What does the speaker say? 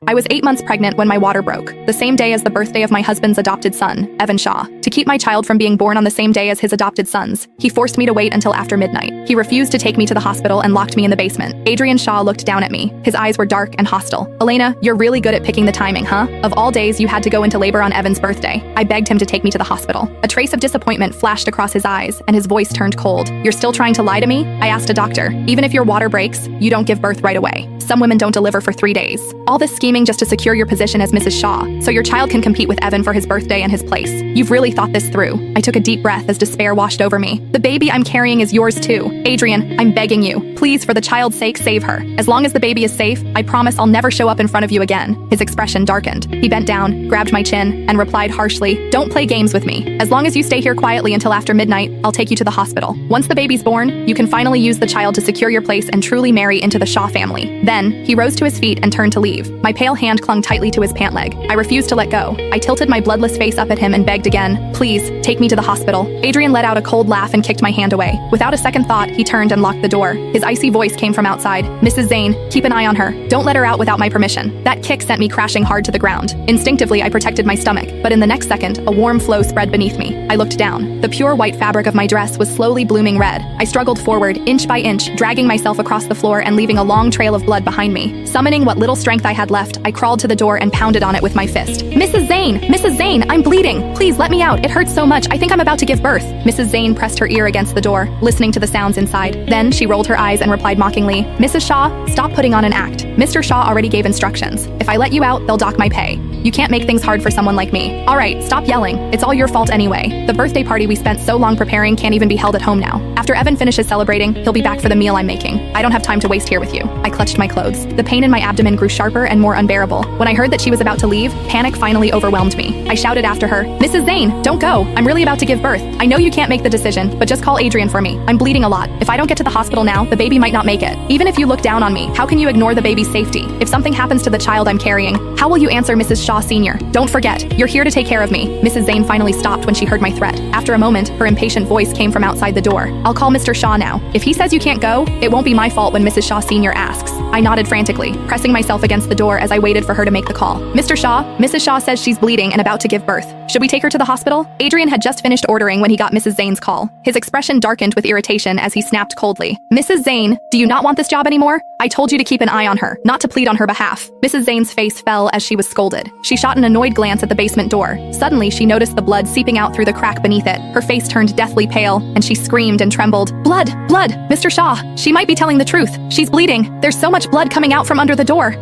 I was 8 months pregnant when my water broke, the same day as the birthday of my husband's adopted son, Evan Shaw. To keep my child from being born on the same day as his adopted son's, he forced me to wait until after midnight. He refused to take me to the hospital and locked me in the basement. Adrian Shaw looked down at me. His eyes were dark and hostile. "Elena, you're really good at picking the timing, huh? Of all days, you had to go into labor on Evan's birthday." I begged him to take me to the hospital. A trace of disappointment flashed across his eyes, and his voice turned cold. "You're still trying to lie to me?" I asked a doctor. "Even if your water breaks, you don't give birth right away. Some women don't deliver for 3 days. All this scheming just to secure your position as Mrs. Shaw, so your child can compete with Evan for his birthday and his place. You've really thought this through." I took a deep breath as despair washed over me. "The baby I'm carrying is yours too. Adrian, I'm begging you. Please, for the child's sake, save her. As long as the baby is safe, I promise I'll never show up in front of you again." His expression darkened. He bent down, grabbed my chin, and replied harshly, "Don't play games with me. As long as you stay here quietly until after midnight, I'll take you to the hospital. Once the baby's born, you can finally use the child to secure your place and truly marry into the Shaw family." Then, he rose to his feet and turned to leave. My pale hand clung tightly to his pant leg. I refused to let go. I tilted my bloodless face up at him and begged again, "Please, take me to the hospital." Adrian let out a cold laugh and kicked my hand away. Without a second thought, he turned and locked the door. His icy voice came from outside. "Mrs. Zane, keep an eye on her. Don't let her out without my permission." That kick sent me crashing hard to the ground. Instinctively, I protected my stomach, but in the next second, a warm flow spread beneath me. I looked down. The pure white fabric of my dress was slowly blooming red. I struggled forward, inch by inch, dragging myself across the floor and leaving a long trail of blood behind me. Summoning what little strength I had left, I crawled to the door and pounded on it with my fist. "Mrs. Zane! Mrs. Zane! I'm bleeding! Please let me out! It hurts so much, I think I'm about to give birth." Mrs. Zane pressed her ear against the door, listening to the sounds inside. Then she rolled her eyes and replied mockingly, "Mrs. Shaw, stop putting on an act. Mr. Shaw already gave instructions. If I let you out, they'll dock my pay. You can't make things hard for someone like me. All right, stop yelling. It's all your fault anyway. The birthday party we spent so long preparing can't even be held at home now. After Evan finishes celebrating, he'll be back for the meal I'm making. I don't have time to waste here with you." I clutched my clothes. The pain in my abdomen grew sharper and more unbearable. When I heard that she was about to leave, panic finally overwhelmed me. I shouted after her, "Mrs. Zane, don't go. I'm really about to give birth. I know you can't make the decision, but just call Adrian for me. I'm bleeding a lot. If I don't get to the hospital now, the baby might not make it. Even if you look down on me, how can you ignore the baby's safety? If something happens to the child I'm carrying, how will you answer Mrs. Shaw Sr.? Don't forget, you're here to take care of me." Mrs. Zane finally stopped when she heard my threat. After a moment, her impatient voice came from outside the door. "I'll call Mr. Shaw now. If he says you can't go, it won't be my fault when Mrs. Shaw Sr. asks." I nodded frantically, pressing myself against the door as I waited for her to make the call. "Mr. Shaw, Mrs. Shaw says she's bleeding and about to give birth. Should we take her to the hospital?" Adrian had just finished ordering when he got Mrs. Zane's call. His expression darkened with irritation as he snapped coldly, "Mrs. Zane, do you not want this job anymore? I told you to keep an eye on her, not to plead on her behalf." Mrs. Zane's face fell as she was scolded. She shot an annoyed glance at the basement door. Suddenly, she noticed the blood seeping out through the crack beneath it. Her face turned deathly pale, and she screamed and trembled. "Blood! Blood! Mr. Shaw! She might be telling the truth. She's bleeding. There's so much blood coming out from under the door."